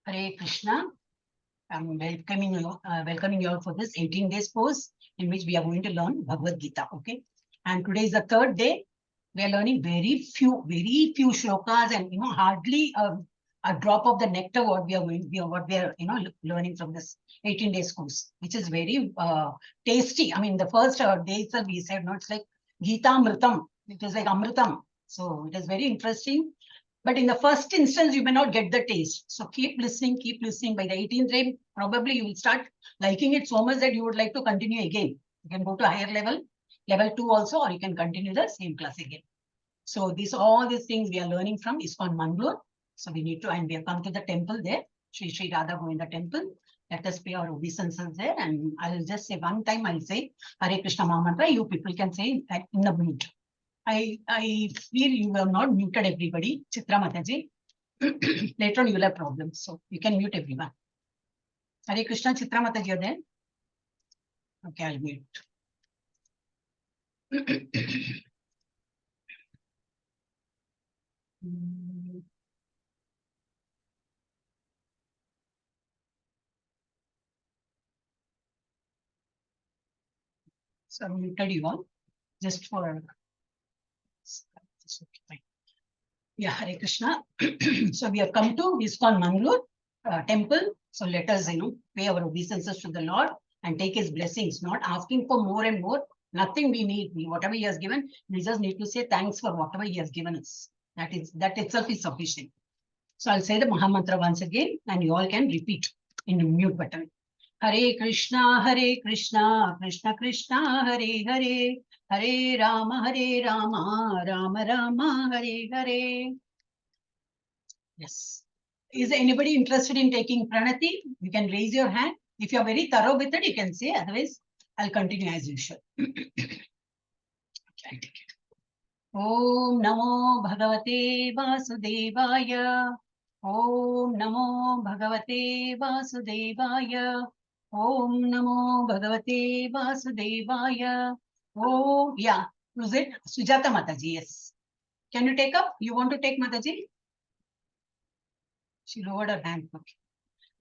Hare Krishna. I'm welcoming you all for this 18 days course in which we are going to learn Bhagavad Gita. Okay, and today is the third day. We are learning very few shlokas, and hardly a drop of the nectar what we are learning from this 18 days course, which is very tasty. I mean, the first day itself we said, no, it's like Gita Amritam. It is like Amritam. So it is very interesting. But in the first instance, you may not get the taste. So keep listening, keep listening. By the 18th day, probably you will start liking it so much that you would like to continue again. You can go to higher level, level 2 also, or you can continue the same class again. So all these things we are learning from ISKCON Mangalore. So we need to, and we have come to the temple there, Sri Radha Govinda temple. Let us pay our obeisances there. And I'll just say one time, I'll say Hare Krishna Mahamantra. You people can say that in the mute. I feel you have not muted everybody. Chitra Mathaji. Later on, you will have problems. So you can mute everyone. Hare Krishna, Chitra Mathaji, you're there? Okay, I'll mute. So I muted you all just for. Yeah, Hare Krishna. So we have come to ISKCON Mangalore temple. So let us, pay our obeisances to the Lord and take his blessings, not asking for more and more. Nothing we need. Whatever he has given, we just need to say thanks for whatever he has given us. That itself is sufficient. So I'll say the Mahamantra once again, and you all can repeat in the mute button. Hare Krishna, Krishna Krishna, Hare Hare, Hare Rama, Rama Rama, Hare Hare. Yes. Is anybody interested in taking Pranati? You can raise your hand. If you are very thorough with it, you can say. Otherwise, I'll continue as usual. Okay, I'll take it. Om Namo Bhagavate Vasudevaya. Om Namo Bhagavate Vasudevaya. Om Namo Bhagavate Vasudevaya. Oh, yeah. Who's it? Sujata Mataji, yes. Can you take up? You want to take Mataji? She lowered her hand. Okay.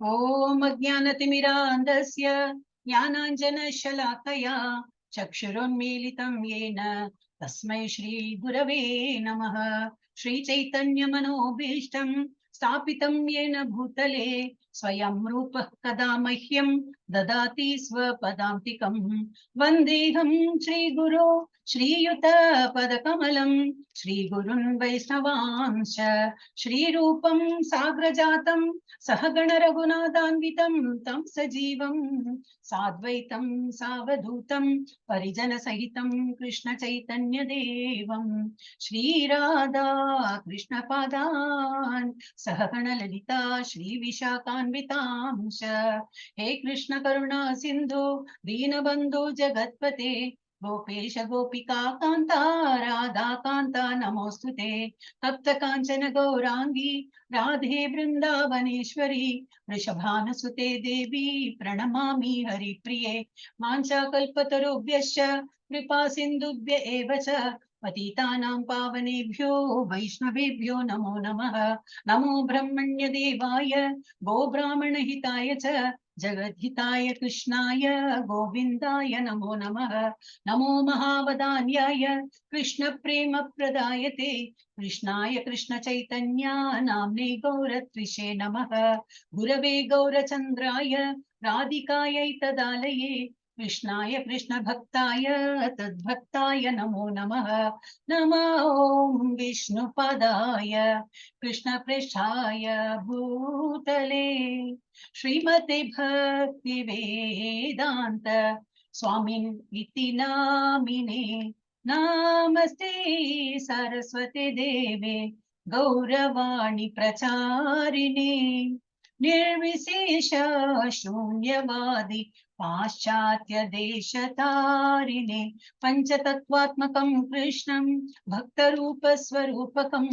Om Ajnanatimiraandasya Jnananjana Shalakaya Chakshurunmilitam Yena Tasmai Shri Gurave Namaha Shri Chaitanya Manobhishtam Stapitam Yena Bhutale Swayam Rupa Kadamahyam Dadati Swapadamtikam Vandeham Shri Guru Shri Yuta Padakamalam Shri Gurun Vaishnavansha Shri Rupam Sagrajatam Sahagana Raghunadanvitam Tam Sajivam Sadvaitam Savadhutam Parijana Sahitam Krishna Chaitanya Devam Shri Radha Krishna Padan Sahagana Lalita Shri Vishakanvitamsha He Krishna Karuna Sindhu Deenabandhu Jagatpate Gopesha Gopika Kanta Radha Kanta Namostute Tapta Kanchana Gaurangi Radhe Vrindavaneshwari Vrishabhanasute Devi Pranamami Hari Priye Mancha Kalpatarubhyascha Kripa Sindhubhya Evacha Patitanam Pavanebhyo Vaishnavebhyo Namo Namaha Namo Brahmanya Devaya Go Brahmana Hitaya Cha Jagadhitaya Krishnaya Govindaya Namo Namaha Namo Mahavadanyaya Krishna Prema Pradayate Krishnaya Krishna Chaitanya Namne Gauratvishe Namaha Gurave Gaurachandraya Radhikaya Tadalaye Krishnaya Krishna Bhaktaya Tadbhaktaya Namo Namaha Namo Om Vishnu Padaya Krishna Preshaya Bhutale Srimate Bhakti Vedanta Swamin Iti Namine Namaste Saraswati Deve Gauravani Pracharine Nirvisesha Shunyavadi Paschatya Deshatarine Panchatattvatmakam Krishnam Bhaktarupa Swarupakam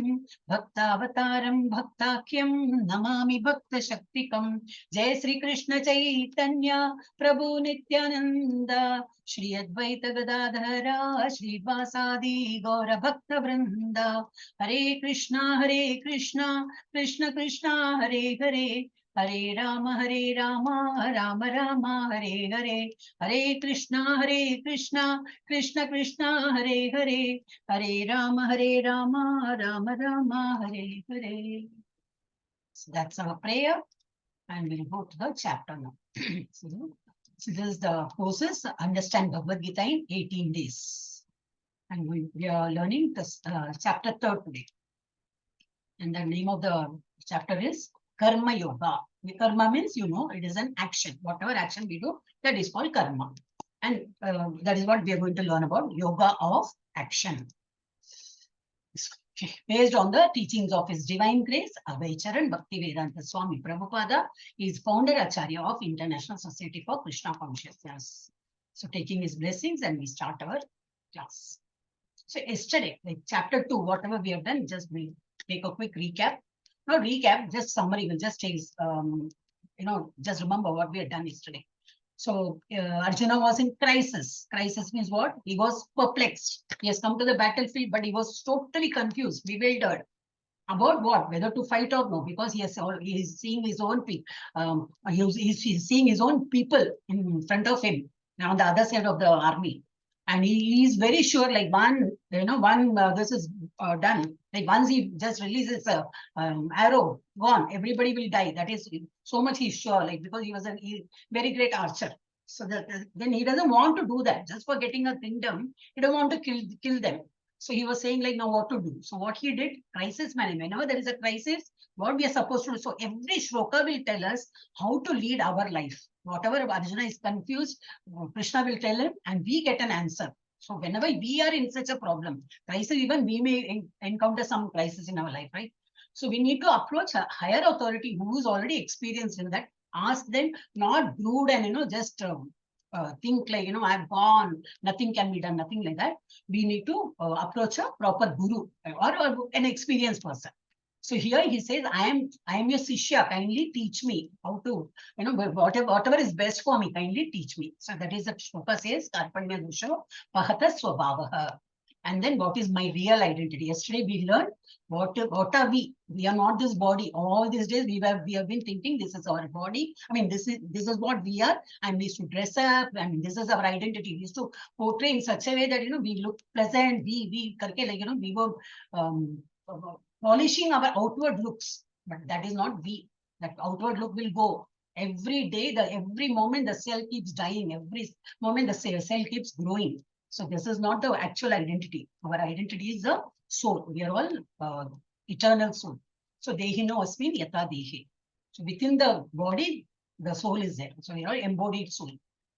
Bhaktavataram Bhaktakyam Namami Bhakta Shaktikam Jai Sri Krishna Chaitanya Prabhu Nityananda Shri Advaita Gadadhara Shri Vasadi Gaura Bhakta Vrinda Hare Krishna Krishna Krishna Hare Hare Hare Rama, Rama Rama, Hare Hare, Hare Krishna, Krishna Krishna, Hare Hare, Hare Rama, Rama Rama, Hare Hare. So that's our prayer, and we'll go to the chapter now. So this is the process, understand Bhagavad Gita in 18 days. And we are learning this chapter 3 today. And the name of the chapter is Karma Yoga. The karma means, it is an action. Whatever action we do, that is called karma. And that is what we are going to learn about, yoga of action. Based on the teachings of His Divine Grace, Abhay Bhaktivedanta Swami Prabhupada is founder Acharya of International Society for Krishna Consciousness. So taking his blessings, and we start our class. So yesterday, like chapter 2, whatever we have done, just we'll take a quick recap. Not recap, just summary. We'll just take, just remember what we had done yesterday. So Arjuna was in crisis. Crisis means what? He was perplexed. He has come to the battlefield, but he was totally confused, bewildered about what, whether to fight or no, because he is seeing his own people. He's seeing his own people in front of him on the other side of the army, and he is very sure. Like this is done. Like once he just releases a arrow, gone, everybody will die. That is so much he's sure. Like because he was a very great archer. So then he doesn't want to do that just for getting a kingdom. He don't want to kill them. So he was saying like, now what to do? So what he did, crisis management. Whenever there is a crisis, what we are supposed to do. So every shloka will tell us how to lead our life. Whatever Arjuna is confused, Krishna will tell him, and we get an answer. So whenever we are in such a problem, crisis, even we may encounter some crisis in our life, right? So we need to approach a higher authority who is already experienced in that. Ask them, not brood and just think like I've gone, nothing can be done, nothing like that. We need to approach a proper guru or an experienced person. So here he says, I am your Sishya, kindly teach me how to, whatever is best for me, kindly teach me. So that is the shloka says, Karpanya Dusho Pahata Swabhavaha. And then what is my real identity? Yesterday we learned what are we? We are not this body. All these days we have been thinking this is our body. I mean, this is what we are, and we used to dress up, and this is our identity. We used to portray in such a way that we look pleasant, we were polishing our outward looks, but that is not we. That outward look will go. Every day, every moment the cell keeps dying, every moment the cell keeps growing. So this is not the actual identity. Our identity is the soul. We are all eternal soul. So Dehino Asmin Yata Dehi. So within the body, the soul is there. So we are embodied soul.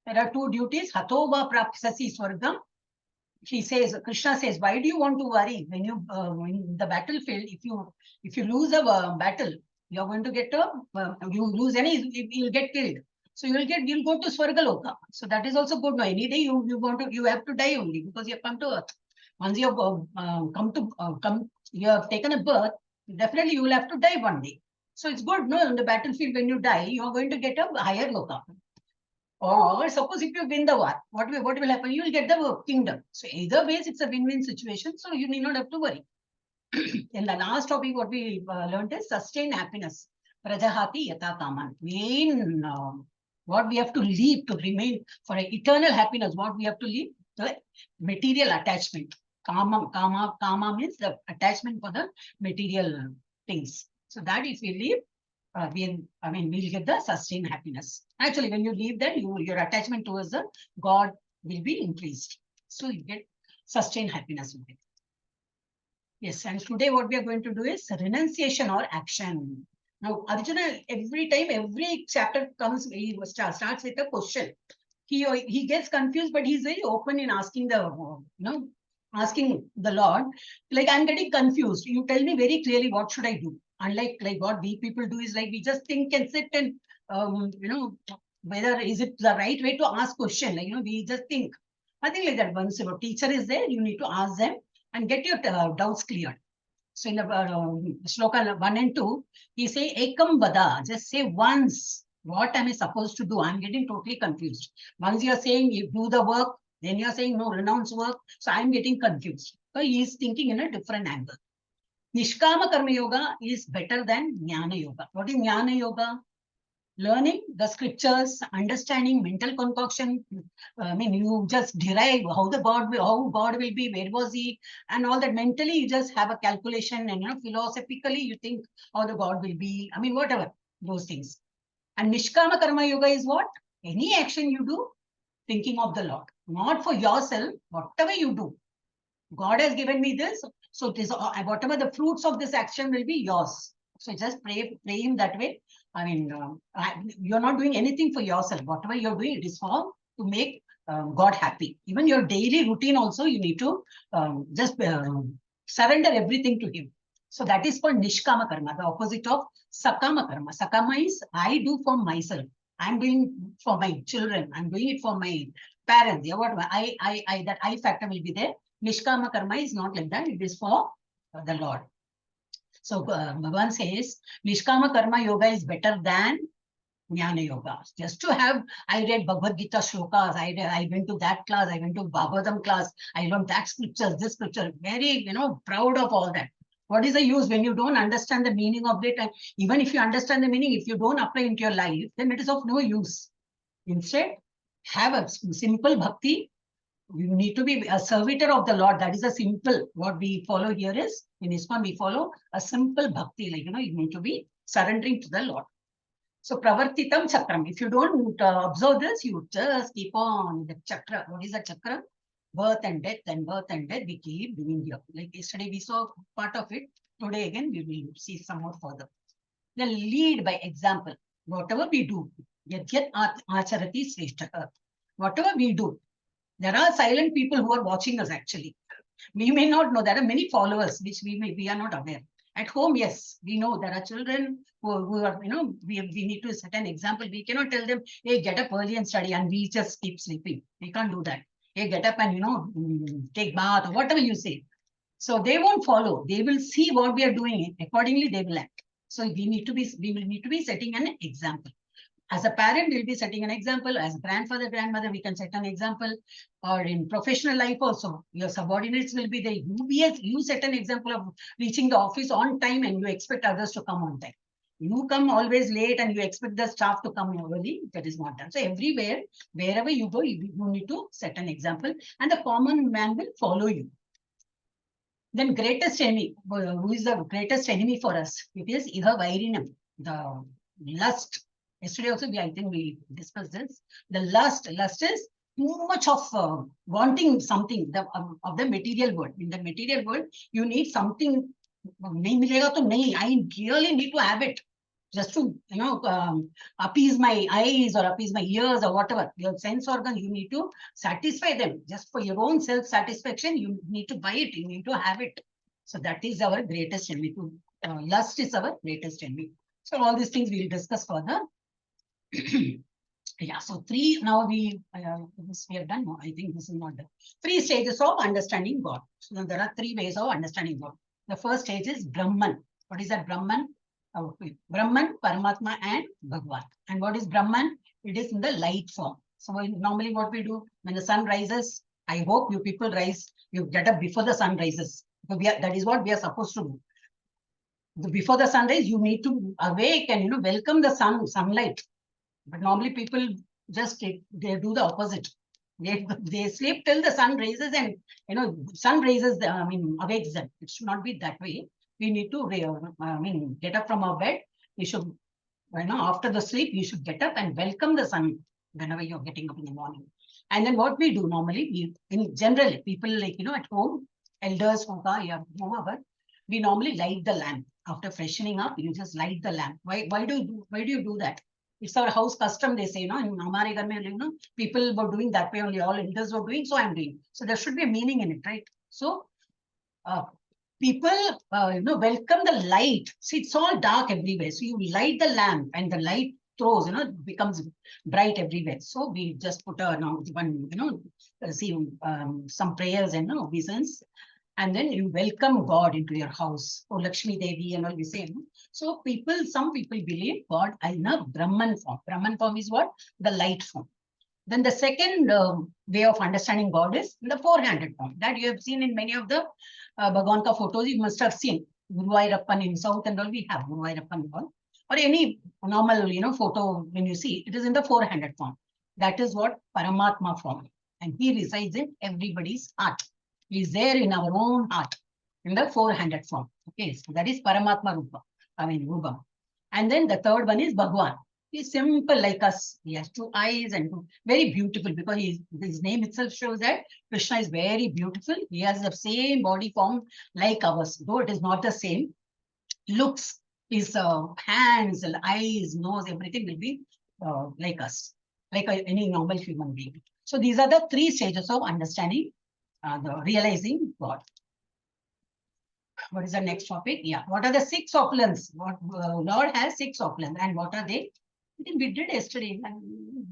There are two duties. Hatova Prapsasi Swargam. He says, Krishna says, why do you want to worry when you in the battlefield? If you lose a battle, you are going to get you lose any, you'll get killed. So you'll go to Swargaloka. So that is also good. No, any day you have to die only because you have come to earth. Once you have you have taken a birth, definitely you will have to die one day. So it's good. No, on the battlefield when you die, you are going to get a higher loka. Or suppose if you win the war, what will happen? You will get the kingdom. So either ways, it's a win-win situation. So you need not have to worry. In the last topic, what we learned is sustain happiness. Prajahati yata kaman. Main what we have to leave to remain for an eternal happiness. What we have to leave? The material attachment. Kama means the attachment for the material things. So that if we leave, we'll get the sustained happiness. Actually, when you leave that, your attachment towards the God will be increased. So you get sustained happiness with it. Yes, and today what we are going to do is renunciation or action. Now, Arjuna, every time, every chapter comes, he starts with a question. He gets confused, but he's very open in asking asking the Lord, like, I'm getting confused. You tell me very clearly what should I do. Unlike like what we people do is like we just think and sit and whether is it the right way to ask question. Like we just think. Nothing like that. Once your teacher is there, you need to ask them and get your doubts cleared. So in the shloka 1 and 2, he say ekam vada. Just say once. What am I supposed to do? I'm getting totally confused. Once you are saying you do the work, then you are saying no, renounce work. So I'm getting confused. So he is thinking in a different angle. Nishkama Karma Yoga is better than Jnana Yoga. What is Jnana Yoga? Learning the scriptures, understanding mental concoction. I mean, you just derive how God will be, where was he, and all that. Mentally, you just have a calculation, and philosophically, you think how the God will be. I mean, whatever those things. And Nishkama Karma Yoga is what? Any action you do, thinking of the Lord, not for yourself. Whatever you do, God has given me this, so it is whatever the fruits of this action will be yours. So just pray Him that way. I mean, you're not doing anything for yourself. Whatever you're doing, it is for to make God happy. Even your daily routine also, you need to just surrender everything to Him. So that is called Nishkama Karma, the opposite of Sakama Karma. Sakama is I do for myself. I'm doing for my children. I'm doing it for my parents. Yeah, what that I factor will be there. Nishkama Karma is not like that. It is for the Lord. So Bhagavan says, Nishkama Karma Yoga is better than Jnana Yoga. Just to have, I read Bhagavad Gita shlokas, I went to that class, I went to Bhagavatam class, I learned that scriptures, this scripture, very, proud of all that. What is the use when you don't understand the meaning of it? And even if you understand the meaning, if you don't apply into your life, then it is of no use. Instead, have a simple bhakti. You need to be a servitor of the Lord. That is a simple, what we follow here is, in ISKCON, we follow a simple bhakti. Like, you need to be surrendering to the Lord. So, pravartitam chakram. If you don't observe this, you just keep on the chakra. What is the chakra? Birth and death and birth and death. We keep doing here. Like yesterday, we saw part of it. Today, again, we will see some more further. Then lead by example. Whatever we do, yadyat acharati sreshtha. Whatever we do, there are silent people who are watching us actually. We may not know. There are many followers which we are not aware. At home, yes, we know there are children who are, we need to set an example. We cannot tell them, hey, get up early and study, and we just keep sleeping. We can't do that. Hey, get up and, take bath or whatever you say. So they won't follow. They will see what we are doing. Accordingly, they will act. So we will need to be setting an example. As a parent, we'll be setting an example. As a grandfather, grandmother, we can set an example. Or in professional life also, your subordinates will be there. You set an example of reaching the office on time and you expect others to come on time. You come always late and you expect the staff to come early. That is not done. So everywhere, wherever you go, you need to set an example and the common man will follow you. Then greatest enemy, who is the greatest enemy for us? It is Iha Vairinam, the lust. Yesterday also, I think we discussed this. The lust is too much of wanting something of the material world. In the material world, you need something. I really need to have it just to appease my eyes or appease my ears or whatever. Your sense organ, you need to satisfy them. Just for your own self-satisfaction, you need to buy it. You need to have it. So that is our greatest enemy. Lust is our greatest enemy. So all these things we will discuss further. Yeah, so three, now we have done. No, I think this is not done. 3 stages of understanding God. So there are 3 ways of understanding God. The first stage is Brahman. What is that Brahman? Brahman, Paramatma, and Bhagwan. And what is Brahman? It is in the light form. So normally what we do when the sun rises, I hope you people rise, you get up before the sun rises. That is what we are supposed to do. Before the sunrise, you need to awake and welcome the sunlight. But normally people just they do the opposite. They sleep till the sun rises and sun rises awakes them. It should not be that way. We need to get up from our bed. We should after the sleep you should get up and welcome the sun whenever you're getting up in the morning. And then what we do normally, in general, people like at home, elders whoever, we normally light the lamp after freshening up. You just light the lamp. Why do you do that? It's our house custom, they say, in Hamare ghar mein, people were doing that way only, all elders were doing, so I'm doing. So there should be a meaning in it, right? So people, welcome the light. See, it's all dark everywhere. So you light the lamp and the light throws, becomes bright everywhere. So we just put some prayers and obeisance. And then you welcome God into your house. Oh, Lakshmi Devi and all we say. So some people believe God in a Brahman form. Brahman form is what? The light form. Then the second way of understanding God is the 4-handed form. That you have seen in many of the Bhagavan ka photos. You must have seen Guruvayurappan in South and all. We have Guruvayurappan and all. or any normal, photo when you see, it is in the four-handed form. That is what Paramatma form. And he resides in everybody's heart. He is there in our own heart in the four-handed form. Okay, so that is Paramatma Rupa. Rupa. And then the third one is Bhagwan. He is simple like us. He has two eyes and very beautiful, because his name itself shows that Krishna is very beautiful. He has the same body form like ours, though it is not the same. Looks, his hands, eyes, nose, everything will be like us, like any normal human being. So these are the three stages of understanding, the realizing God. What is the next topic? Yeah. What are the six opulence? What Lord has six opulence, and what are they? I think we did yesterday. I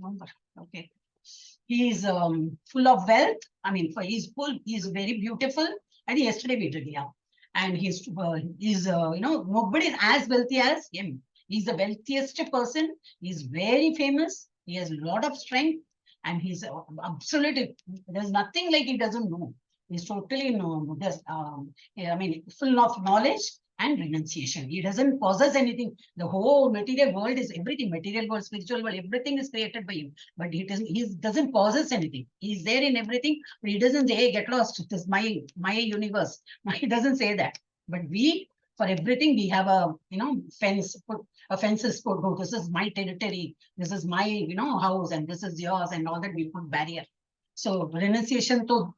remember. Okay. He is full of wealth. I mean, he's full. He's very beautiful. I think yesterday we did, yeah. And he's nobody is as wealthy as him. He's the wealthiest person. He's very famous. He has a lot of strength, and he's absolutely. There's nothing like he doesn't know. He's totally full of knowledge and renunciation. He doesn't possess anything. The whole material world is everything. Material world, spiritual world, everything is created by him. But he doesn't possess anything. He's there in everything, but he doesn't say, hey, get lost. It is my universe. He doesn't say that. But we, for everything, we have a fence. A fence is put. Oh, this is my territory. This is my house, and this is yours, and all that. We put barrier. So renunciation to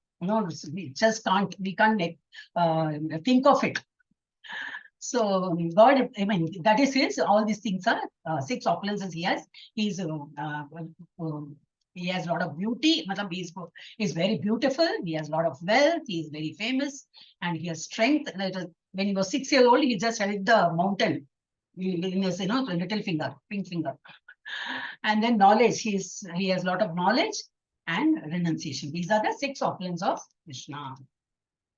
we just can't. We can't think of it. So God, I mean, that is his. All these things are six opulences he has. He has a lot of beauty. He's very beautiful. He has a lot of wealth. He is very famous, and he has strength. When he was 6 years old, he just held the mountain in his little finger, pink finger. And then knowledge. He has a lot of knowledge and renunciation. These are the six opulences of Krishna.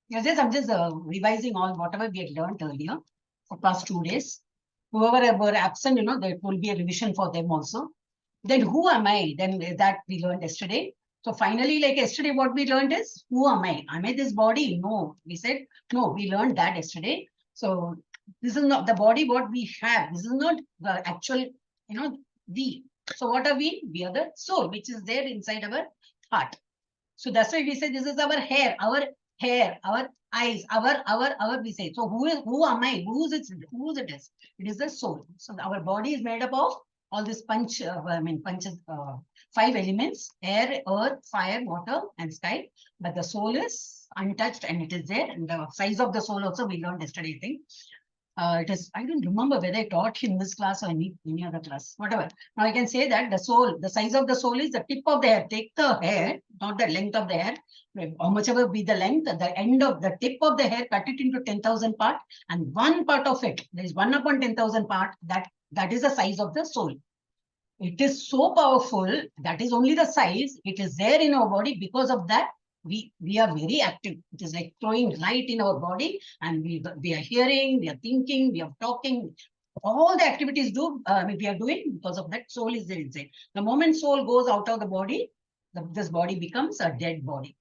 Yes, I'm just revising all whatever we had learned earlier for past 2 days. Whoever were absent, there will be a revision for them also. Then who am I? Then that we learned yesterday. So finally, like yesterday, what we learned is, who am I? Am I this body? No. We said, no, we learned that yesterday. So this is not the body what we have. This is not the actual, we. So what are we? We are the soul, which is there inside our heart. So that's why we say this is our hair, our eyes, our we say. So who am I? Whose it is? It is the soul. So our body is made up of all these five elements: air, earth, fire, water, and sky. But the soul is untouched, and it is there. And the size of the soul also we learned yesterday, I think. It is, I don't remember whether I taught in this class or any other class, whatever. Now I can say that the soul, the size of the soul is the tip of the hair. Take the hair, not the length of the hair, how much ever be the length, the end of the tip of the hair, cut it into 10,000 parts, and one part of it, there is 1 upon 10,000 part, that is the size of the soul. It is so powerful, that is only the size, it is there in our body. Because of that, we are very active. It is like throwing light in our body, and we are hearing, we are thinking, we are talking. All the activities we are doing because of that. Soul is there inside. The moment soul goes out of the body, this body becomes a dead body.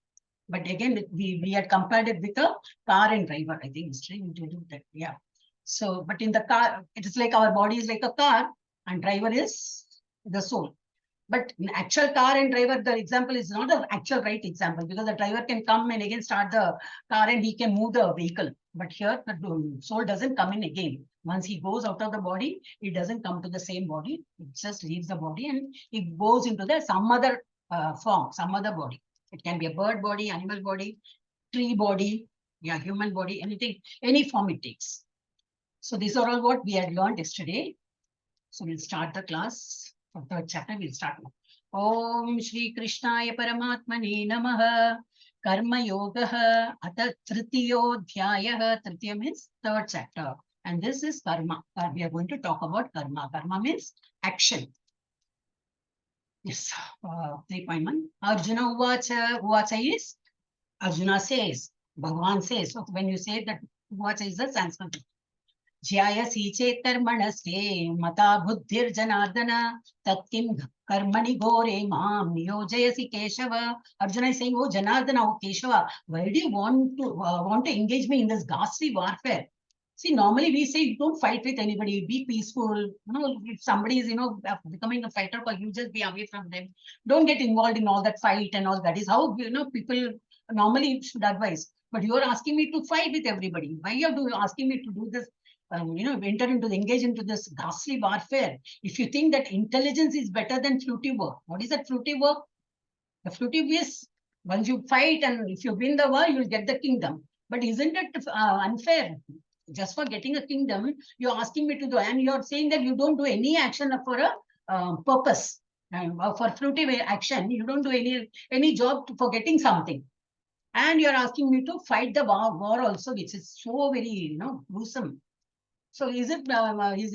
But again, we had compared it with a car and driver. I think history we did that. Yeah. So, but in the car, it is like our body is like a car, and driver is the soul. But in actual car and driver, the example is not the actual right example, because the driver can come and again start the car and he can move the vehicle. But here, the soul doesn't come in again. Once he goes out of the body, it doesn't come to the same body. It just leaves the body and it goes into some other form, some other body. It can be a bird body, animal body, tree body, yeah, human body, anything, any form it takes. So these are all what we had learned yesterday. So we'll start the class. For third chapter, we'll start now. Om Shri Krishnaya Paramatmane Namaha. Karma Yoga Atha Tritiyo Dhyaya. Tritiya means third chapter. And this is karma. We are going to talk about karma. Karma means action. Yes. 3.1. Arjuna Uvacha. Uvacha is Arjuna says. Bhagavan says. So when you say that Uvacha is the Sanskrit. Jyayasi chet karmanaste mata buddhir janardana tatkim karmani gore mam niyojayasi Keshava. Arjuna is saying, oh Janardana, oh Keshava, why do you want to engage me in this ghastly warfare? See, normally we say don't fight with anybody, be peaceful. If somebody is, becoming a fighter, but you just be away from them. Don't get involved in all that fight and all that is how, people normally should advise. But you're asking me to fight with everybody. Why are you asking me to do this? Engage into this ghastly warfare. If you think that intelligence is better than fruitive work, what is that fruitive work? The fruitive is once you fight and if you win the war, you'll get the kingdom. But isn't it unfair? Just for getting a kingdom, you're asking me to do, and you're saying that you don't do any action for a purpose. For fruitive action, you don't do any job for getting something. And you're asking me to fight the war also, which is so very, gruesome. So is it,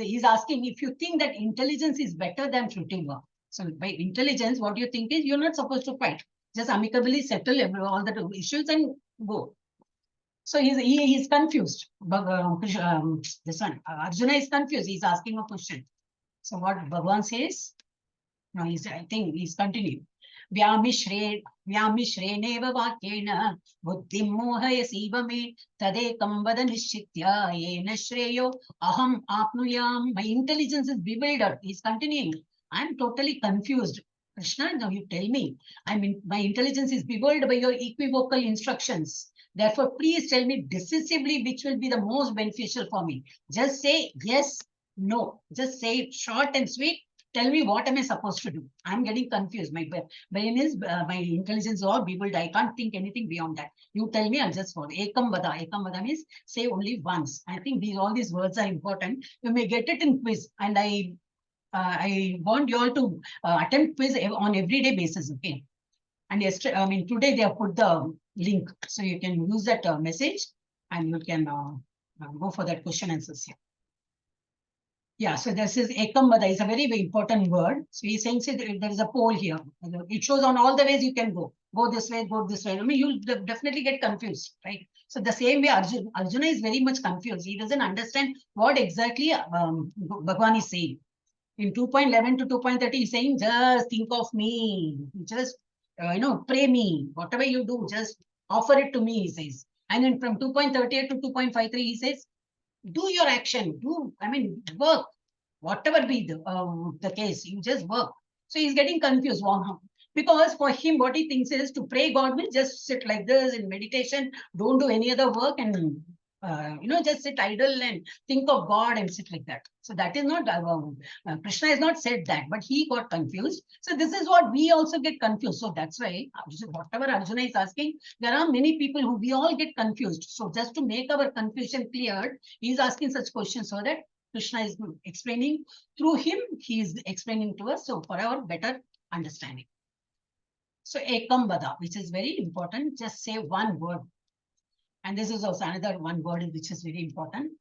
he's asking if you think that intelligence is better than fruitive work. So by intelligence, what you think is you're not supposed to fight. Just amicably settle all the issues and go. So he's confused. But this one, Arjuna is confused. He's asking a question. So what Bhagavan says? No, I think he's continuing. व्यामिश्रेणेव वाक्येन बुद्धिं मोहयसीव मे तदेकं वद निश्चित्य येन श्रेयो अहम् आप्नुयाम्. My intelligence is bewildered. He's continuing. I'm totally confused. Krishna, now you tell me. My intelligence is bewildered by your equivocal instructions. Therefore, please tell me decisively which will be the most beneficial for me. Just say yes, no. Just say it short and sweet. Tell me what am I supposed to do? I'm getting confused. My brain is, my intelligence is all bewildered. I can't think anything beyond that. You tell me, I'll just follow. Ekam vada. Ekam vada means say only once. I think all these words are important. You may get it in quiz, and I want you all to attempt quiz on everyday basis. Okay. And yesterday, today they have put the link, so you can use that message, and you can go for that question answers here. Yeah, so this is Ekam Vada is a very, very important word. So he's saying, there is a pole here. It shows on all the ways you can go. Go this way, go this way. You'll definitely get confused, right? So the same way Arjuna is very much confused. He doesn't understand what exactly Bhagavan is saying. In 2.11 to 2.30, he's saying, just think of me. Just, pray me. Whatever you do, just offer it to me, he says. And then from 2.38 to 2.53, he says, do your action, work, whatever be the case, you just work. So he's getting confused because for him, what he thinks is to pray God will just sit like this in meditation, don't do any other work and, just sit idle and think of God and sit like that. So that is not, Krishna has not said that, but he got confused. So this is what we also get confused. So that's why whatever Arjuna is asking, there are many people who we all get confused. So just to make our confusion cleared, he is asking such questions so that Krishna is explaining through him, he is explaining to us. So for our better understanding. So Ekam Vada, which is very important, just say one word. And this is also another one word which is very important.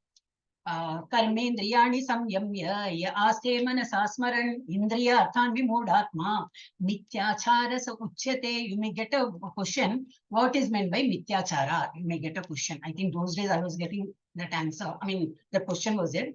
Karmendriyani samyamya ya aste manasa smaran indriya arthan vimodhatma mityachara sa uchyate. You may get a question. What is meant by mityachara? You may get a question. I think those days I was getting that answer. The question was there.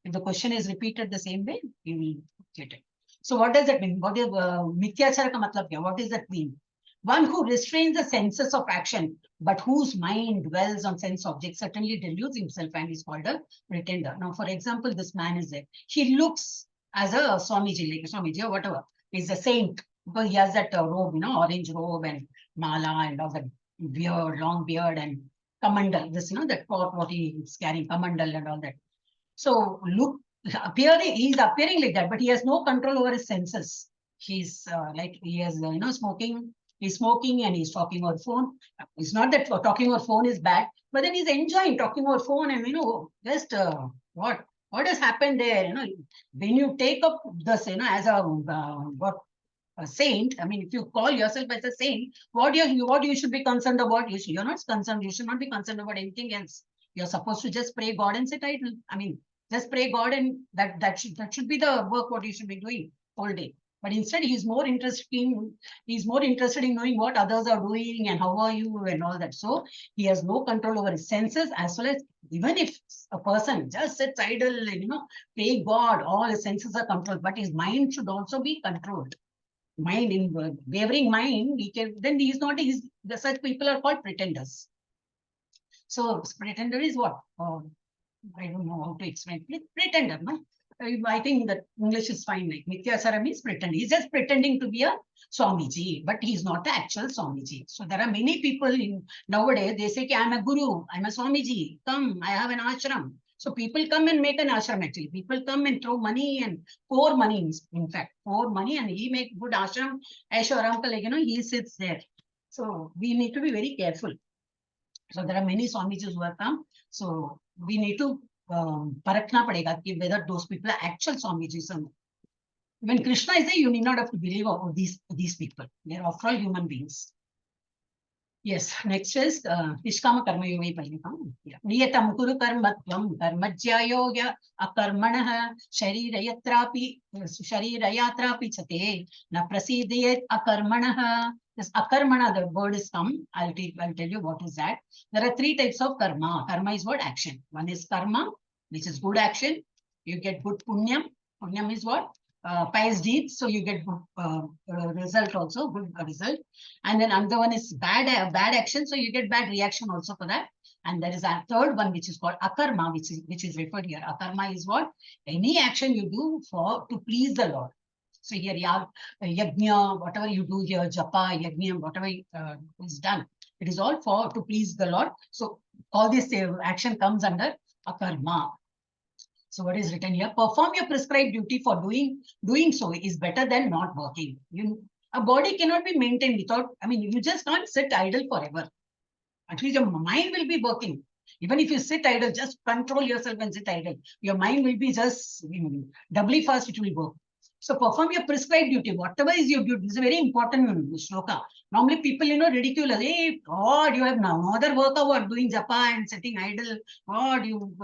If the question is repeated the same way, you will get it. So what does that mean? What is mityachara ka matlab kya? What does that mean? One who restrains the senses of action, but whose mind dwells on sense objects, certainly deludes himself and is called a pretender. Now, for example, this man is there. He looks as a Swamiji, like a Swamiji or whatever. He's a saint because he has that robe, orange robe and mala and all that beard, long beard and kamandal. This, that pot what he is carrying, kamandal and all that. So he's appearing like that, but he has no control over his senses. He's like he has, smoking. He's smoking and he's talking over phone. It's not that talking over phone is bad, but then he's enjoying talking over phone and, just what has happened there, when you take up this, as a saint, if you call yourself as a saint, what you should be concerned about, you're not concerned, you should not be concerned about anything else. You're supposed to just pray God and sit idle. Just pray God and that should be the work what you should be doing all day. But instead, he's more interested in knowing what others are doing and how are you and all that. So he has no control over his senses, as well as even if a person just sits idle and pray God, all his senses are controlled, but his mind should also be controlled. Mind in wavering mind, such people are called pretenders. So pretender is what? I don't know how to explain. Pretender, no? I think that English is fine. Like Nityasara means pretend. He's just pretending to be a Swamiji, but he's not the actual Swamiji. So there are many people in nowadays, they say, I'm a guru, I'm a Swamiji. Come, I have an ashram. So people come and make an ashram actually. People come and throw money and pour money, in fact, pour money, and he make good ashram. Aishwaram, like, he sits there. So we need to be very careful. So there are many Swamijis who have come. So we need to parakna padega whether those people are actual Swamijis or not. When Krishna is there, you need not have to believe of these people. They are after all human beings. Yes, next is Nishkama Karma Yoga. Niyatam Kuru Karmatvam Karmajya Akarmanaha Sharirayatrapi Chate Na Prasidayat Akarmanaha. This Akarmana, the word is come. I'll tell you what is that. There are three types of karma. Karma is what? Action. One is karma, which is good action. You get good punyam. Punyam is what? Pious deeds, so you get good result also, good result. And then another one is bad action, so you get bad reaction also for that. And there is a third one which is called akarma, which is referred here. Akarma is what? Any action you do to please the Lord. So here, yajna, whatever you do here, japa, yajna, whatever is done, it is all to please the Lord. So all this action comes under akarma. So what is written here? Perform your prescribed duty, for doing so is better than not working. A body cannot be maintained without, you just can't sit idle forever. At least your mind will be working. Even if you sit idle, just control yourself and sit idle. Your mind will be just doubly fast, it will work. So perform your prescribed duty, whatever is your duty. This is a very important shloka. Normally people, ridicule us. Hey, God, you have no other work about doing japa and sitting idle. God, you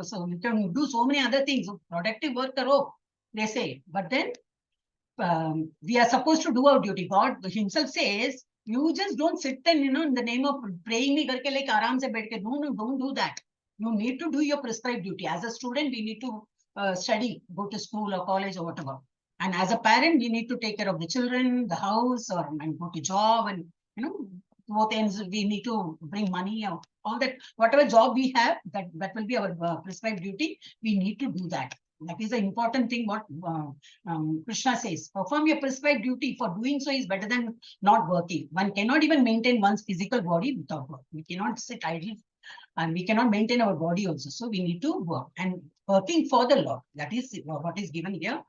can do so many other things. Productive work, they say. But then we are supposed to do our duty. God himself says, you just don't sit and, in the name of praying me karke like aram se baith ke. No, don't do that. You need to do your prescribed duty. As a student, we need to study, go to school or college or whatever. And as a parent, we need to take care of the children, the house, and go to job, and both ends. We need to bring money out. All that, whatever job we have, that will be our prescribed duty. We need to do that. That is the important thing. What Krishna says: perform your prescribed duty. For doing so is better than not working. One cannot even maintain one's physical body without work. We cannot sit idle, and we cannot maintain our body also. So we need to work, and working for the Lord. That is what is given here.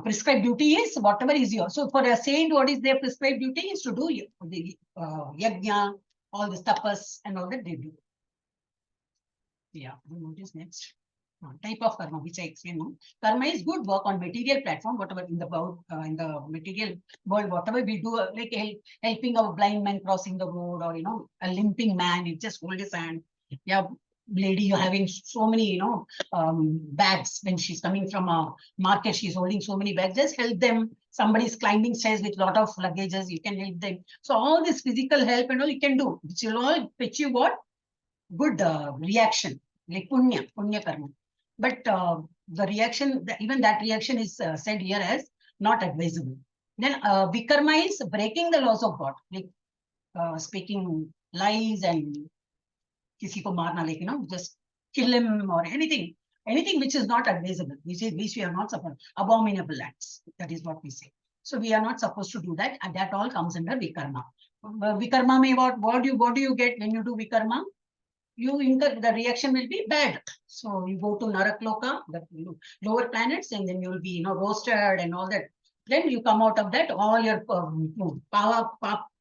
Prescribed duty is whatever is yours. So for a saint, what is their prescribed duty is to do the yajna, all the tapas and all that they do. Yeah, what is next? Type of karma, which I explained now. Karma is good work on material platform, whatever in the material world, whatever we do, like helping a blind man crossing the road, or a limping man, you just hold his hand. Yeah, lady, you're having so many, bags when she's coming from a market, she's holding so many bags, just help them. Somebody's climbing stairs with a lot of luggages, you can help them. So all this physical help and all you can do, which will all fetch you what? Good reaction, like punya karma. But the reaction, even that reaction is said here as not advisable. Then vikarma is breaking the laws of God, like speaking lies and kisi ko marna, like, just kill him or anything which is not advisable, which we are not supposed, abominable acts. That is what we say. So we are not supposed to do that, and that all comes under vikarma. Vikarma may what do you get when you do vikarma? The reaction will be bad. So you go to Narakloka, the lower planets, and then you will be, roasted and all that. Then you come out of that, all your power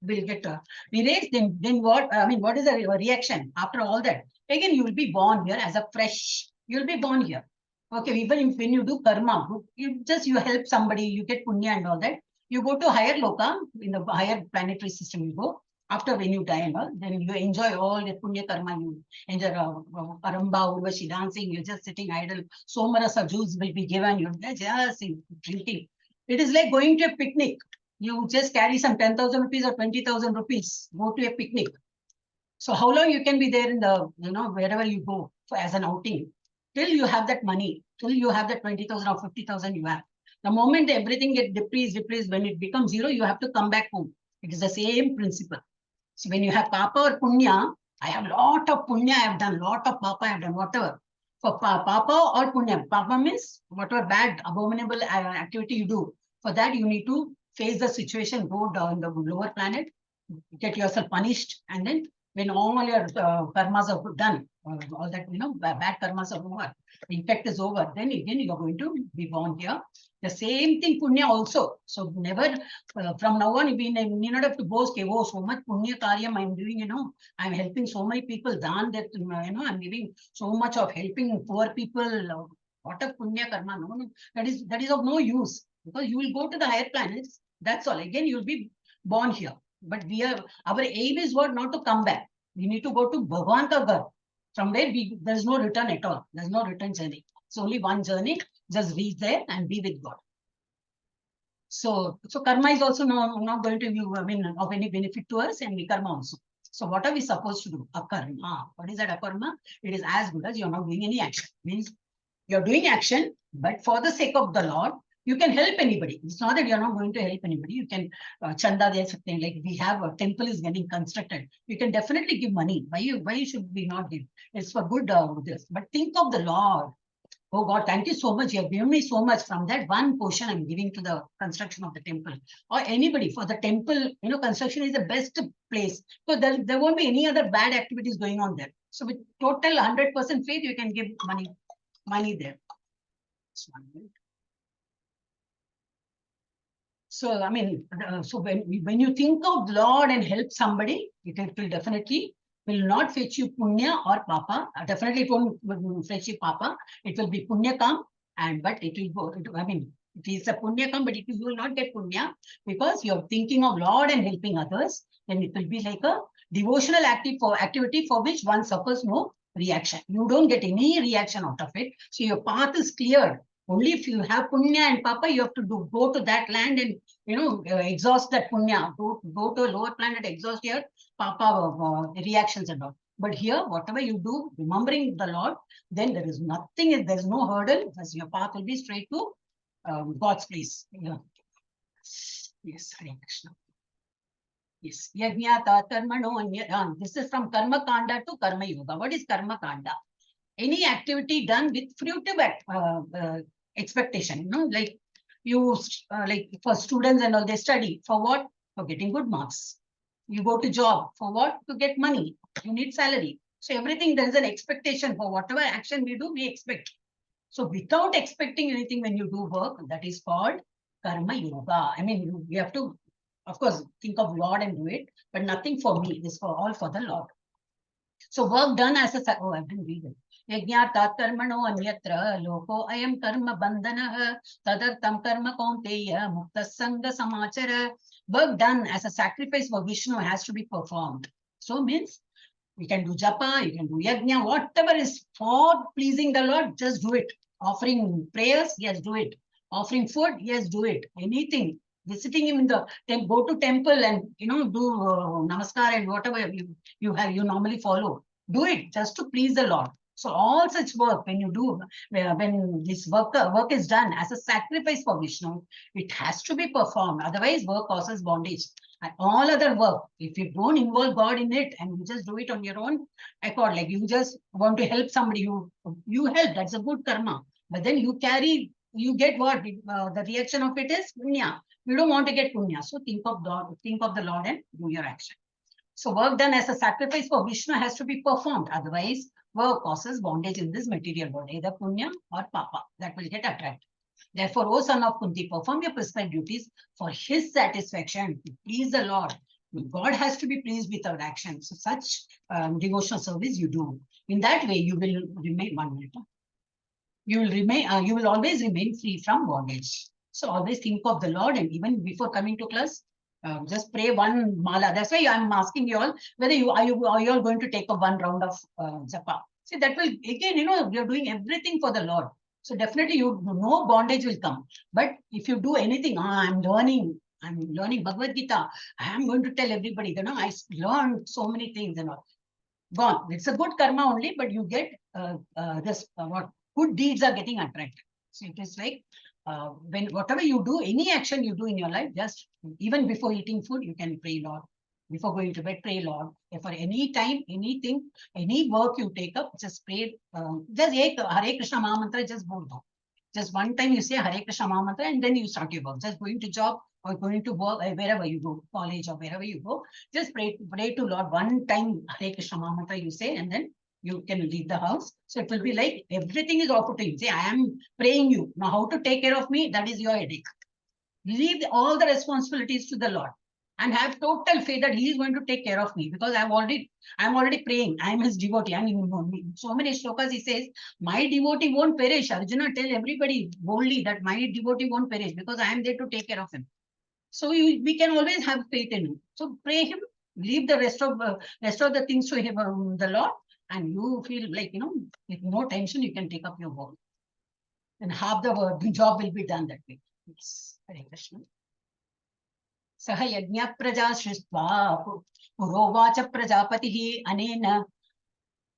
will get erased. Then what? What is the reaction after all that? Again, you will be born here as a fresh. You will be born here. Okay, even when you do karma, you help somebody, you get punya and all that. You go to higher loka, in the higher planetary system you go. After when you die and all, then you enjoy all the punya karma. You enjoy aramba, urvashi, dancing. You're just sitting idle. Somarasa juice will be given. You're just drinking. It is like going to a picnic. You just carry some 10,000 rupees or 20,000 rupees. Go to a picnic. So how long you can be there in the, wherever you go as an outing? Till you have that money, till you have that 20,000 or 50,000 you have. The moment everything gets decreased, when it becomes zero, you have to come back home. It is the same principle. So when you have papa or punya, I have lot of punya I have done, lot of papa I have done, whatever. For papa or punya. Papa means whatever bad, abominable activity you do. For that, you need to face the situation, go down the lower planet, get yourself punished, and then when all your karmas are done, all that bad karmas are over, the effect is over, then again you are going to be born here. The same thing punya also. So never from now on you need not have to boast, okay, oh, so much punya karyam I'm doing, I'm helping so many people, dhan that I'm giving so much of helping poor people. What a punya karma? No, that is of no use, because you will go to the higher planets. That's all. Again, you'll be born here. But our aim is what? Not to come back. We need to go to Bhagwan ka Ghar. From there, there's no return at all. There's no return journey. It's only one journey. Just reach there and be with God. So karma is also not going to be, of any benefit to us, and we karma also. So what are we supposed to do? Akarma. What is that akarma? It is as good as you're not doing any action. Means you're doing action, but for the sake of the Lord, you can help anybody. It's not that you're not going to help anybody. You can chanda there something, like we have a temple is getting constructed. You can definitely give money. Why should we not give? It's for good this. But think of the Lord. Oh God, thank you so much. You have given me so much. From that one portion I'm giving to the construction of the temple, or anybody. For the temple, construction is the best place. So there won't be any other bad activities going on there. So with total 100% faith, you can give money there. So, so when you think of Lord and help somebody, it will definitely will not fetch you punya or papa. Definitely it won't fetch you papa. It will be punya kam, but it will go. It is a punya kam, but you will not get punya, because you're thinking of Lord and helping others. Then it will be like a devotional activity for which one suffers no reaction. You don't get any reaction out of it. So your path is clear. Only if you have punya and papa, you have to go to that land and exhaust that punya. Go to a lower planet, exhaust your papa reactions and all. But here, whatever you do, remembering the Lord, then there is nothing. There is no hurdle. As your path will be straight to God's place. Yeah. Yes, Hare Krishna. Yes, this is from Karma Kanda to Karma Yoga. What is Karma Kanda? Any activity done with fruitive expectation, like you, like for students and all, they study for what? For getting good marks. You go to job for what? To get money. You need salary. So everything, there is an expectation for whatever action we do, we expect. So without expecting anything, when you do work, that is called Karma Yoga. You have to, of course, think of Lord and do it, but nothing for me. This for all for the Lord. So work done as a, oh, I didn't read it. Yajñātāt karmano anyatra loko ayam karma bandhanah tadartam karma kaunteya muktasanga samachara. Work done as a sacrifice for Vishnu has to be performed. So means you can do japa, you can do yajna, whatever is for pleasing the Lord, just do it. Offering prayers, yes, do it. Offering food, yes, do it. Anything. Visiting him in the go to temple and do namaskar and whatever you normally follow. Do it just to please the Lord. So all such work, when you do, when this work is done as a sacrifice for Vishnu, it has to be performed. Otherwise, work causes bondage. And all other work, if you don't involve God in it and you just do it on your own accord, like you just want to help somebody, you help, that's a good karma. But then you get what? The reaction of it is punya. You don't want to get punya. So think of the Lord and do your action. So work done as a sacrifice for Vishnu has to be performed. Otherwise, work causes bondage in this material world, either punya or papa. That will get attracted. Therefore, O son of Kunti, perform your prescribed duties for his satisfaction, to please the Lord. God has to be pleased with our actions. So such devotional service you do. In that way, you will remain 1 minute. You will always remain free from bondage. So always think of the Lord, and even before coming to class, just pray one mala. That's why I'm asking you all whether are you all going to take a one round of japa. See, that will again, you're doing everything for the Lord. So definitely no bondage will come. But if you do anything, I'm learning Bhagavad Gita, I am going to tell everybody, I learned so many things and all. Gone. It's a good karma only, but you get what good deeds are getting attracted. So it is like when whatever you do, any action you do in your life, just even before eating food, you can pray, Lord, Before going to bed, pray Lord. If for any time, anything, any work you take up, just pray. Just Hare Krishna Maha Mantra, just go down. Just one time you say Hare Krishna Maha Mantra and then you start your work. Just going to job or going to work, wherever you go, college or wherever you go, just pray to Lord one time Hare Krishna Maha Mantra you say, and then you can leave the house. So it will be like everything is offered to you. Say, I am praying you. Now how to take care of me, that is your headache. Leave all the responsibilities to the Lord and have total faith that He is going to take care of me, because I'm already praying. I am His devotee. I mean, so many shlokas He says, my devotee won't perish. Arjuna, tell everybody boldly that my devotee won't perish because I am there to take care of him. So we can always have faith in Him. So pray Him. Leave the rest of the things to Him, the Lord, and you feel like, with no tension you can take up your work. And half the job will be done that way. Yes. Hare Krishna. Saha yajna praja shristva purovacha prajapatihi anena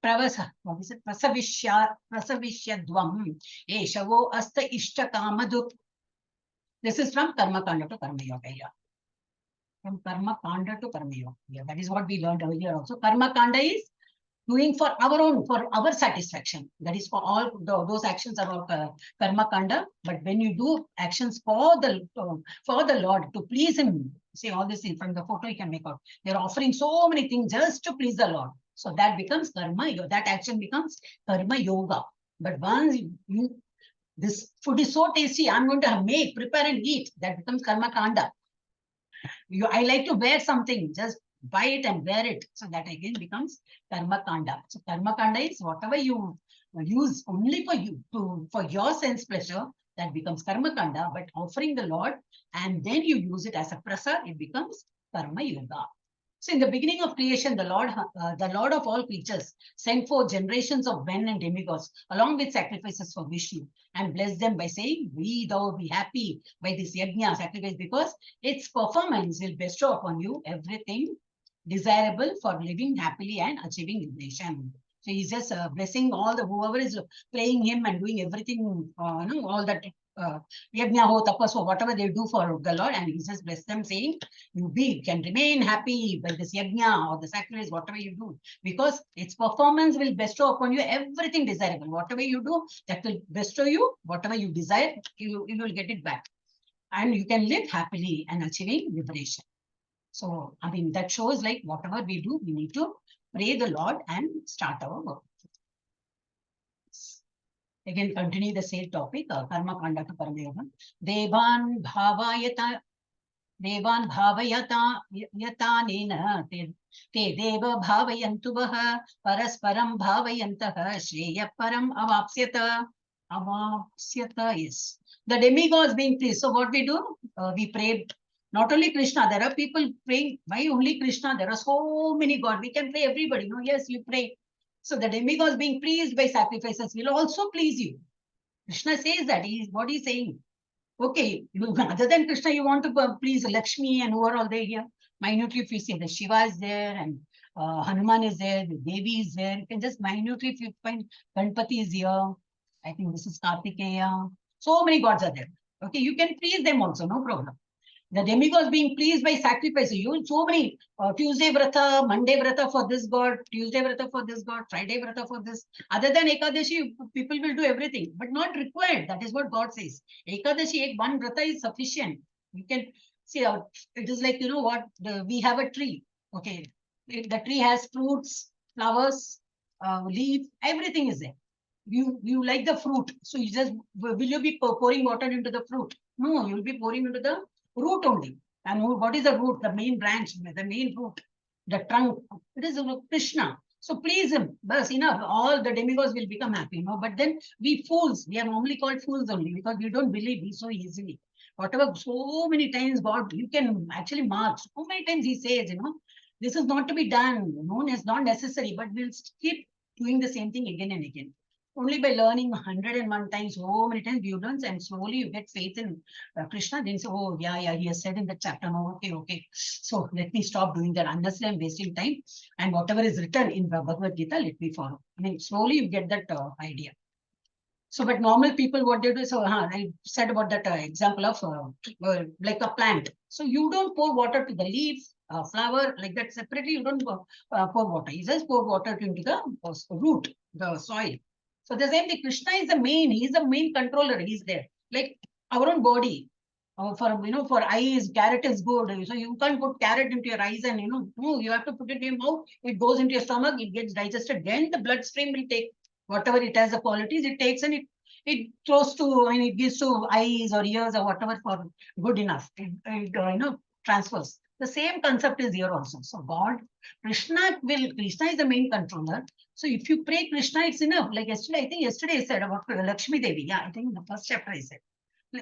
prasavishyadvam eshavo asta ishtakamadup. This is from Karma Kanda to Karma Yoga. Yeah. From Karma Kanda to Karma Yoga. Yeah, that is what we learned earlier also. Karma Kanda is doing for our satisfaction. That is for all those actions are all Karma Kanda. But when you do actions for the Lord, to please Him, see all this in from the photo you can make out. They're offering so many things just to please the Lord. So that becomes Karma Yoga. That action becomes Karma Yoga. But once this food is so tasty, I'm going to make, prepare and eat. That becomes Karma Kanda. I like to wear something, just buy it and wear it. So that again becomes Karma Kanda. So Karma Kanda is whatever you use only for you, for your sense pleasure, that becomes Karma Kanda. But offering the Lord and then you use it as a prasad, it becomes Karma Yoga. So in the beginning of creation, the Lord of all creatures sent forth generations of men and demigods along with sacrifices for Vishnu and blessed them by saying, "Be thou be happy by this yajna sacrifice, because its performance will bestow upon you everything desirable for living happily and achieving liberation." So he's just blessing all whoever is praying him and doing everything, all that yajna ho tapas ho, whatever they do for the Lord, and he just bless them saying, you can remain happy by this yajna or the sacrifice, whatever you do, because its performance will bestow upon you everything desirable. Whatever you do, that will bestow you whatever you desire, you will get it back. And you can live happily and achieving liberation. So, I mean, that shows like whatever we do, we need to pray the Lord and start our work. Again, continue the same topic, Karma Kanda to Karma Yoga. Devan bhavayata yatanena te deva bhavayantu vaha parasparam bhavayantaha shreya param avapsyata. Yes. The demigods being pleased. So what we do? We pray not only Krishna. There are people praying. Why only Krishna? There are so many gods. We can pray everybody. No, yes, you pray. So the demigods being pleased by sacrifices will also please you. Krishna says that. What he's saying. Okay, other than Krishna, you want to please Lakshmi and who are all there here. Minutely, if you see the Shiva is there and Hanuman is there, the Devi is there. You can just minutely, if you find Ganpati is here. I think this is Kartikeya. So many gods are there. Okay, you can please them also, no problem. The demigods being pleased by sacrifice. You so many Tuesday Vrata, Monday Vrata for this god, Tuesday Vrata for this god, Friday Vrata for this. Other than Ekadashi, people will do everything, but not required. That is what God says. Ekadashi, one Vrata is sufficient. You can see, it is like, we have a tree. Okay, the tree has fruits, flowers, leaf, everything is there. You like the fruit, so will you be pouring water into the fruit? No, you will be pouring into the root only. And what is the root? The main branch, the main root, the trunk. It is Krishna. So please him. Bas, enough. All the demigods will become happy. But then we fools, we are normally called fools only because we don't believe so easily. Whatever, so many times God, you can actually mark. So many times he says, this is not to be done. No, it's not necessary, but we'll keep doing the same thing again and again. Only by learning 101 times, so many times you learn, and slowly you get faith in Krishna. Then you say, oh, yeah, he has said in the chapter, no, okay. So let me stop doing that. Unless I'm wasting time. And whatever is written in Bhagavad Gita, let me follow. I mean, slowly you get that idea. So, but normal people, what they do is, I said about that example of like a plant. So you don't pour water to the leaf flower like that separately. You don't pour water. You just pour water into the root, the soil. So the same thing, Krishna is the main. He is the main controller. He's there. Like our own body. For eyes, carrot is good. So you can't put carrot into your eyes and no, you have to put it in your mouth. It goes into your stomach. It gets digested. Then the bloodstream will take whatever it has the qualities. It takes and it throws to it gives to eyes or ears or whatever for good enough. It transfers. The same concept is here also. So Krishna is the main controller. So if you pray Krishna, it's enough. Like yesterday, I think yesterday I said about Lakshmi Devi. Yeah, I think in the first chapter I said.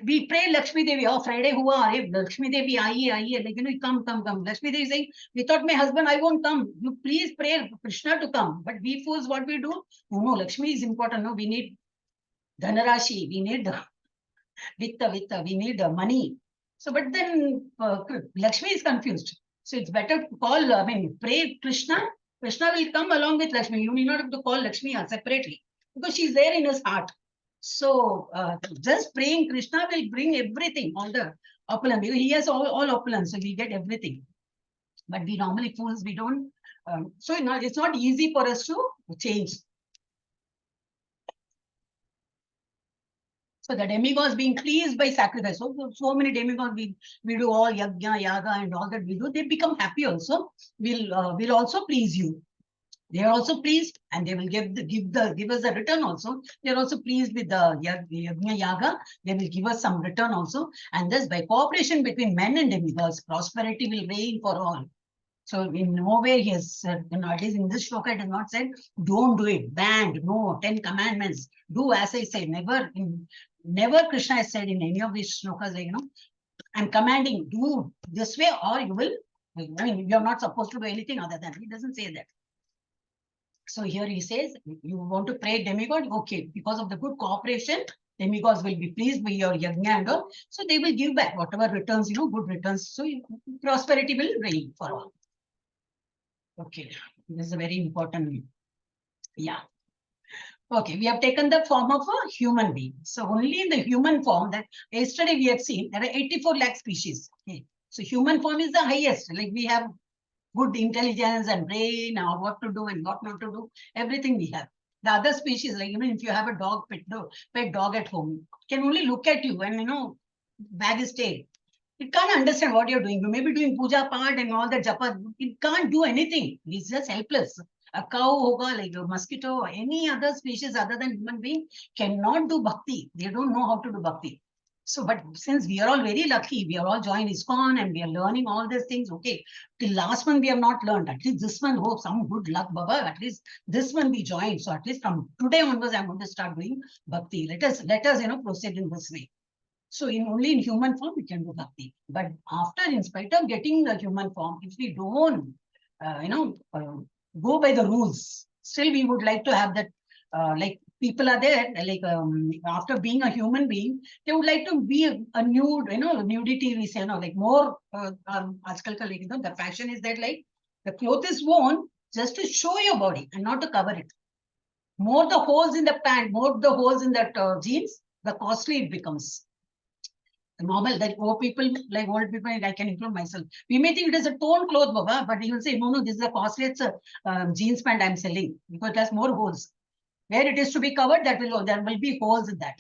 We pray Lakshmi Devi. Oh, Friday hua, Lakshmi Devi, aiye. Like, come. Lakshmi Devi is saying, without my husband, I won't come. You please pray Krishna to come. But we fools, what we do? No, Lakshmi is important. No, we need Dhanarashi. We need Vitta. We need money. So, but then Lakshmi is confused. So it's better to call, pray Krishna. Krishna will come along with Lakshmi. You need not have to call Lakshmi separately because she's there in his heart. So just praying Krishna will bring everything, all the opulence. He has all opulence, so we get everything. But we normally fools, we don't. So it's not easy for us to change. So the demigods being pleased by sacrifice. So many demigods we do all yajna, yaga, and all that we do. They become happy also. We'll also please you. They are also pleased, and they will give us a return also. They are also pleased with the yajna yaga. They will give us some return also, and thus by cooperation between men and demigods, prosperity will reign for all. So in nowhere he has said, at least in this shloka it is not said, don't do it, banned, no, 10 commandments, do as I say. Never Krishna has said in any of these shlokas, I'm commanding, do this way or you will, you're not supposed to do anything other than. He doesn't say that. So here he says, you want to pray demigod? Okay, because of the good cooperation, demigods will be pleased with your yajna and all. So they will give back whatever returns, good returns. So prosperity will reign for all. Okay, this is a very important. Yeah. Okay, we have taken the form of a human being. So only in the human form that yesterday we have seen, there are 84 lakh species. Okay. So human form is the highest. Like we have good intelligence and brain, or what to do and what not to do, everything we have. The other species, like if you have a pet dog at home, can only look at you and wag his tail. It can't understand what you're doing. You may be doing puja part and all that japa. It can't do anything. It's just helpless. A cow, hoga, like a mosquito, or any other species other than human being cannot do bhakti. They don't know how to do bhakti. So, but since we are all very lucky, we are all joined ISKCON and we are learning all these things. Okay, till last one we have not learned. At least this one, hope some good luck, Baba. At least this one we joined. So at least from today onwards, I'm going to start doing bhakti. Let us proceed in this way. So only in human form we can do bhakti. But after, in spite of getting the human form, if we don't, go by the rules, still we would like to have that. Like people are there, like after being a human being, they would like to be a nude, nudity. We say, like more. The fashion is that like the cloth is worn just to show your body and not to cover it. More the holes in the pant, more the holes in that jeans, the costly it becomes. Normal that old people, I can include myself. We may think it is a torn cloth, Baba, but you will say, no, this is a costliest jeans pant I'm selling because it has more holes. Where it is to be covered, there will be holes in that.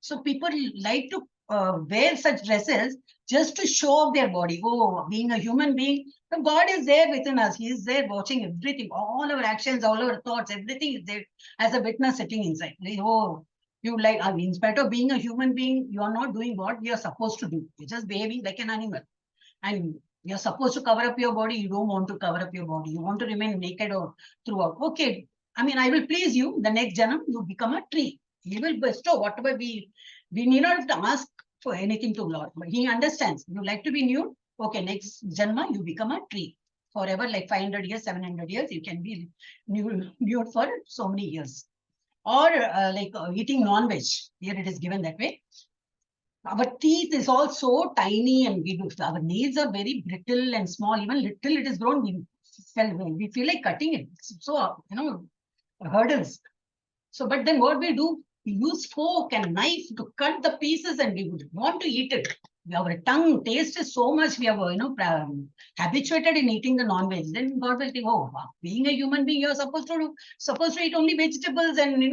So people like to wear such dresses just to show off their body. Oh, being a human being, the God is there within us. He is there watching everything, all our actions, all our thoughts, everything is there as a witness sitting inside. Like, in spite of being a human being, you are not doing what you are supposed to do. You're just behaving like an animal. And you're supposed to cover up your body. You don't want to cover up your body. You want to remain naked or throughout. Okay, I will please you. The next janam, you become a tree. He will bestow whatever we need not have to ask for anything to Lord. But he understands. You like to be nude? Okay, next janma, you become a tree. Forever, like 500 years, 700 years, you can be nude for so many years. Or eating non-veg. Here it is given that way. Our teeth is all so tiny and our nails are very brittle and small. Even little it is grown, we feel like cutting it. So, hurdles. So, but then what we do, we use fork and knife to cut the pieces and we would want to eat it. our tongue taste is so much, we have, habituated in eating the non-veg. Then God will think, oh, being a human being, you're supposed to eat only vegetables and,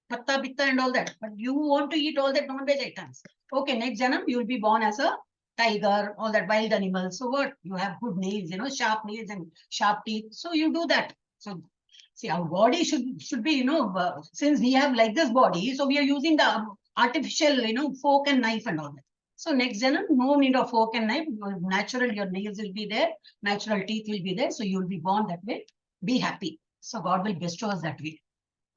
patta, pitta and all that. But you want to eat all that non-veg items. Okay, next janam, you will be born as a tiger, all that wild animals. So what? You have good nails, sharp nails and sharp teeth. So you do that. So see, our body should be, since we have like this body, so we are using the artificial, fork and knife and all that. So next janam, no need of fork and knife. Natural, your nails will be there. Natural teeth will be there. So you will be born that way. Be happy. So God will bestow us that way.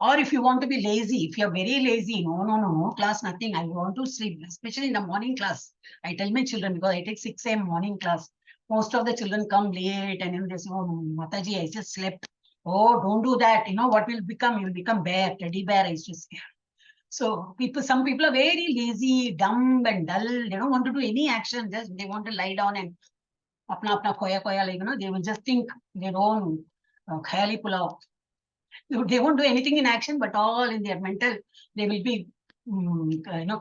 Or if you want to be lazy, if you're very lazy, no, class, nothing. I want to sleep, especially in the morning class. I tell my children, because I take 6 a.m. morning class. Most of the children come late and they say, oh, Mathaji, I just slept. Oh, don't do that. What will become? You'll become bear, teddy bear, I used to say. So some people are very lazy, dumb and dull. They don't want to do any action. Just they want to lie down and apna khoya, like, they will just think their own khayali pulao. They won't do anything in action, but all in their mental, they will be,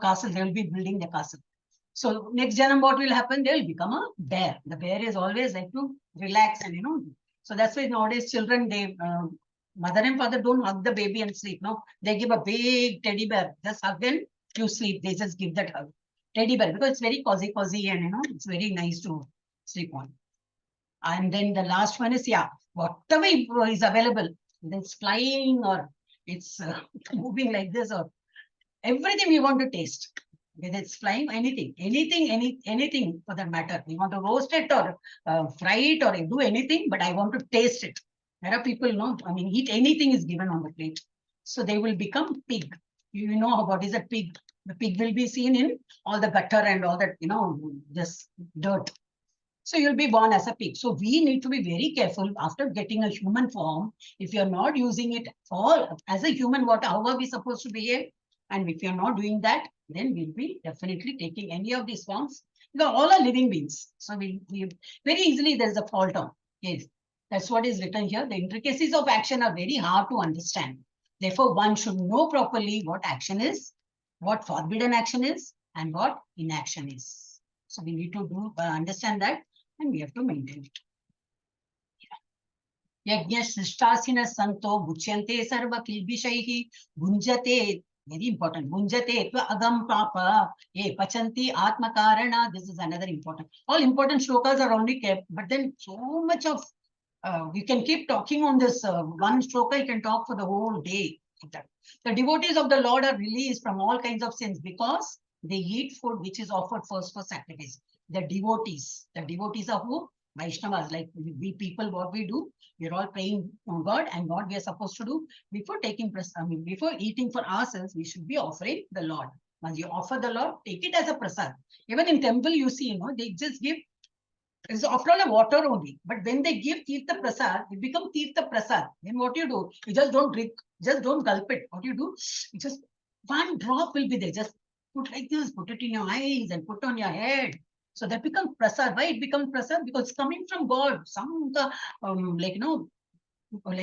castle. They will be building the castle. So next janam, what will happen? They will become a bear. The bear is always like to relax and, so that's why nowadays children, they, mother and father don't hug the baby and sleep. No, they give a big teddy bear, just hug and you sleep. They just give that hug. Teddy bear, because it's very cozy and, it's very nice to sleep on. And then the last one is, whatever is available, it's flying or it's moving like this or everything we want to taste. Whether it's flying, anything for that matter. We want to roast it or fry it or do anything, but I want to taste it. There are people, eat anything is given on the plate. So they will become pig. You know what is a pig? The pig will be seen in all the gutter and all that, this dirt. So you'll be born as a pig. So we need to be very careful after getting a human form. If you're not using it all as a human, how are we supposed to behave? And if you're not doing that, then we'll be definitely taking any of these forms. All are living beings. So we very easily there's a fault on. Yes, that's what is written here. The intricacies of action are very hard to understand. Therefore, one should know properly what action is, what forbidden action is, and what inaction is. So we need to understand that. And we have to maintain it. Yajna shrishtasina santo bhuchyante sarva kilbishaihi bhunjate, very important, bhunjate tva agam papa ye pachanti atma karana. This is another important. All important shlokas are only kept, but then so much of, we can keep talking on this one shloka, you can talk for the whole day. The devotees of the Lord are released from all kinds of sins because they eat food which is offered first for sacrifice. The devotees are who? Vaishnavas, like we people, what we do, we're all praying to God, and what we are supposed to do before before eating for ourselves, we should be offering the Lord. Once you offer the Lord, take it as a prasad. Even in temple, you see, they just give, it's after all a water only, but when they give Tirtha Prasad, it becomes Tirtha Prasad. Then what you do? You just don't drink, just don't gulp it. What you do? You just, one drop will be there. Just put like this, put it in your eyes and put on your head. So that becomes prasad. Why it becomes prasad? Because it's coming from God. Some like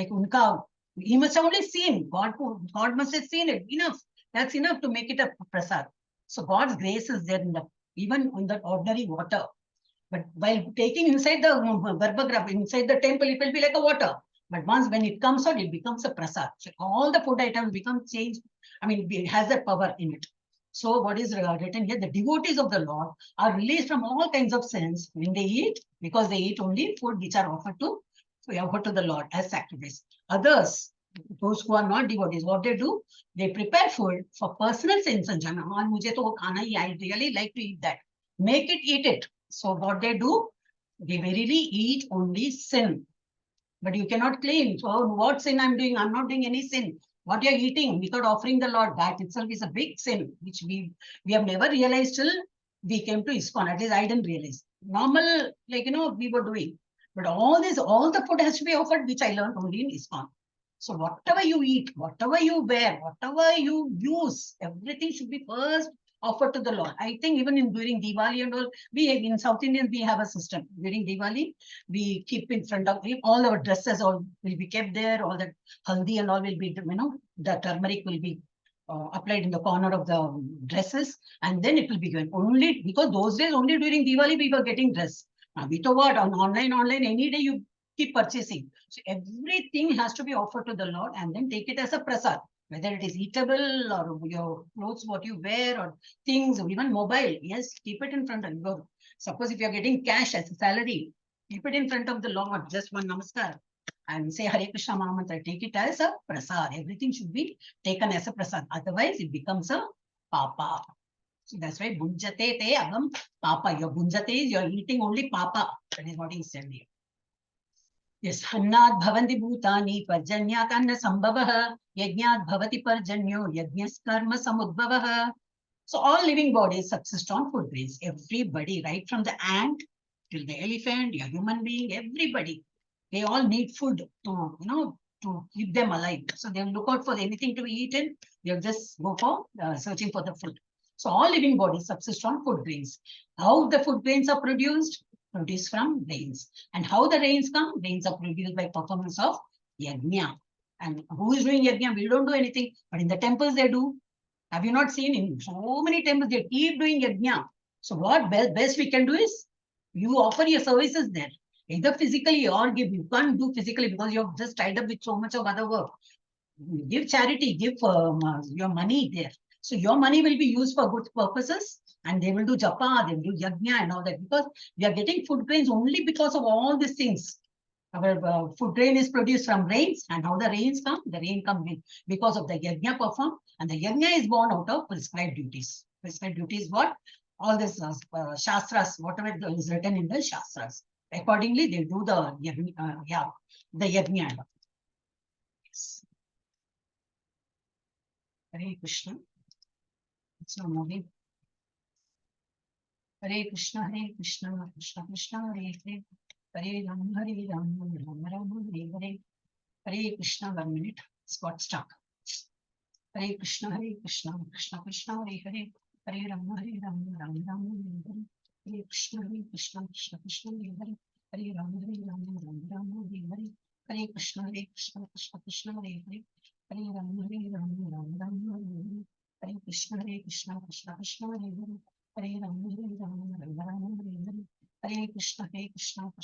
unka, he must have only seen. God must have seen it. Enough. That's enough to make it a prasad. So God's grace is there even in the ordinary water. But while taking inside the garbhagriha, inside the temple, it will be like a water. But once when it comes out, it becomes a prasad. So all the food items become changed. It has that power in it. So what is written here? The devotees of the Lord are released from all kinds of sins when they eat, because they eat only food which are offered to the Lord as sacrifice. Others, those who are not devotees, what they do? They prepare food for personal sins. I really like to eat that. Make it, eat it. So what they do? They verily eat only sin. But you cannot claim, so what sin I'm doing? I'm not doing any sin. What you're eating without offering the Lord, that itself is a big sin, which we have never realized till we came to ISKCON. At least I didn't realize. Normal, we were doing. But all the food has to be offered, which I learned only in ISKCON. So whatever you eat, whatever you wear, whatever you use, everything should be first offered to the Lord. I think even during Diwali and all, in South Indians, we have a system. During Diwali, we keep in front of all our dresses, all will be kept there, all that haldi and all will be, the turmeric will be applied in the corner of the dresses, and then it will be given. Only because those days, only during Diwali, we were getting dress. Now, with what on online, any day you keep purchasing. So everything has to be offered to the Lord and then take it as a prasad, whether it is eatable or your clothes, what you wear, or things, or even mobile. Yes, keep it in front of you. Suppose if you're getting cash as a salary, keep it in front of the Lord, just one namaskar, and say Hare Krishna Mahamantra. Take it as a prasad. Everything should be taken as a prasad. Otherwise, it becomes a papa. So that's why bunjate te agam papa. Your bunjate is you're eating only papa. That is what he said here. Yes, Annad bhavanti bhutani parjanyat anna sambhavah yajnat bhavati parjanyo yajnas karma samudbhavah. So all living bodies subsist on food grains. Everybody, right from the ant till the elephant, your human being, everybody, they all need food to, to keep them alive. So they'll look out for anything to be eaten. They'll just go for searching for the food. So all living bodies subsist on food grains. How the food grains are produced? Produced from rains. And how the rains come? Rains are produced by performance of yajna. And who is doing yajna? We don't do anything, but in the temples they do. Have you not seen in so many temples they keep doing yajna? So what best we can do is you offer your services there, either physically or give. You can't do physically because you're just tied up with so much of other work. Give charity, give your money there. So your money will be used for good purposes, and they will do japa, they will do yajna and all that, because we are getting food grains only because of all these things. Our food grain is produced from rains, and how the rains come? The rain comes because of the yajna performed, and the yajna is born out of prescribed duties. Prescribed duties, what? All this shastras, whatever is written in the shastras. Accordingly, they do the the yajna. Yes. Hare Krishna. It's now moving. Hare Krishna, Krishna Krishna, Hare Hare. Hare Ram, Ram Ram, Hare Hare. Hare Krishna, 1 minute. It's got stuck. Hare Krishna, Krishna Krishna, Hare Hare. Hare Ram, Ram Ram, Hare Hare. Hare Krishna, Krishna Krishna, Hare Hare. Hare Ram, Ram Ram, Hare Hare. Hare Krishna, Krishna Krishna, Hare Hare. Hare Ram, Ram Ram, Hare Hare. Hare Krishna, Krishna Krishna, Hare Hare. Hare Ram, Ram Ram, Hare Hare. Hare Krishna, Krishna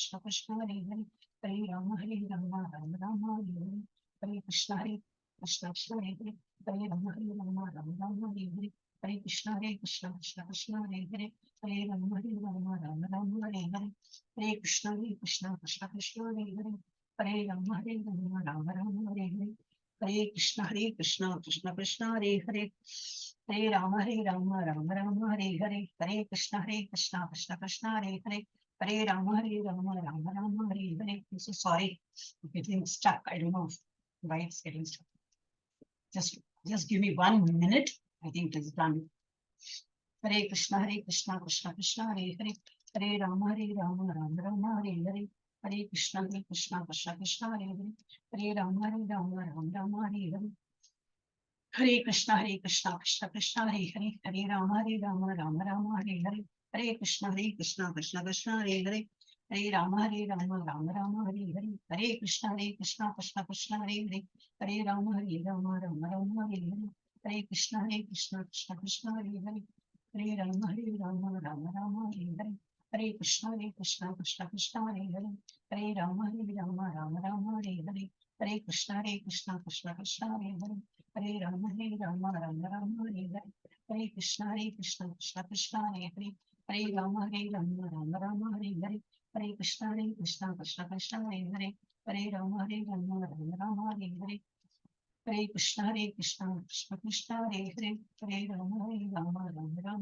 Krishna, Hare Hare. Hare Ram, Ram Ram, Hare Hare. Hare Krishna, Krishna Krishna, Hare Hare. Hare Ram, Ram Ram, Hare Hare. Hare Krishna, Krishna Krishna, Hare Hare. Hare Ram, Ram Ram, Hare Hare. Hare Krishna, Krishna Krishna, Hare Hare. Hare Ram, Ram Ram, Hare Hare. Hare Krishna, Krishna Krishna, Hare Hare. Hare Ram, Ram Ram, Hare Hare. Hare Krishna, Krishna Krishna, Hare Hare. Hare Ram, Ram Ram, Hare Hare. I'm so sorry if getting stuck. I don't know why it's getting stuck. Just give me 1 minute. I think it is done. Hare Krishna, Krishna Krishna, Hare Hare. Hare Ram, Ram Ram, Hare Hare. Hare Krishna, Krishna Krishna, Hare Hare. Hare Ram, Ram Ram, Hare Hare. Hare Krishna, Krishna Krishna, Hare Hare. Hare Ram, Ram Ram, Hare Hare. Hare Krishna, Krishna Krishna, Hare Hare. Hare Ram, Ram Ram, Hare Hare. Hare Krishna, Krishna Krishna, Hare Hare. Hare Ram, Ram Ram, Hare Hare. Hare Krishna, Krishna Krishna, Hare Hare. Hare Ram, Ram Ram, Hare Hare. Hare Krishna, Krishna Krishna, Hare Hare. Hare Ram, Ram Ram, Hare Hare. Hare Krishna, Krishna Krishna, Hare Hare. Hare Ram, Ram Ram, Hare Hare. Hare Krishna, Krishna Krishna, Hare Hare. Hare Ram, Ram Ram, Hare Hare. Hare Krishna, Krishna Krishna, Hare Hare. Hare Ram, Ram Ram, Hare Hare. Hare Krishna, Krishna Krishna, Hare Hare. Hare Ram, Ram Ram,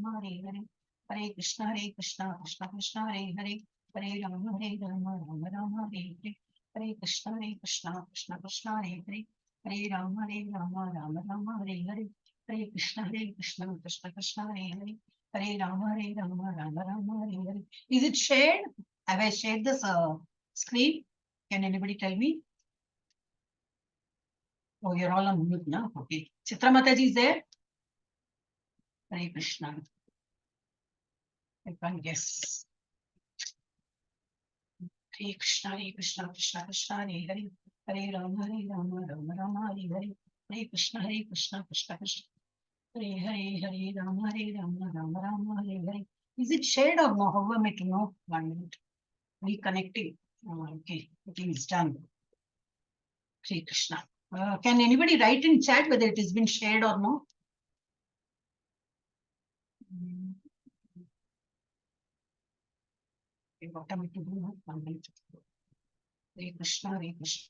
Hare Hare. Hare Krishna, Krishna Krishna, Hare Hare. Hare Ram, Ram Ram, Hare Hare. Hare Krishna, Krishna Krishna, Hare Hare. Hare Ram, Ram Ram, Hare Hare. Hare Krishna, Krishna Krishna, Hare Hare. Hare Ram, Ram Ram, Hare Hare. Is it shared? Have I shared this screen? Can anybody tell me? Oh, you're all on mute now. Okay. Chitra Mathaji is there? Hare Krishna. I can't guess. Hare Krishna, Krishna Krishna, Hare Hare. Hare Ram, Ram Ram, Hare Hare. Hare Krishna, Krishna Krishna, Hare Hare Hare Rama Rama Hare Hare. Is it shared or no? How am I to know? 1 minute. Reconnecting. Okay, it is done. Sri Krishna. Can anybody write in chat whether it has been shared or no? Okay, what am I to do now? 1 minute. Hare Krishna, Hare Krishna.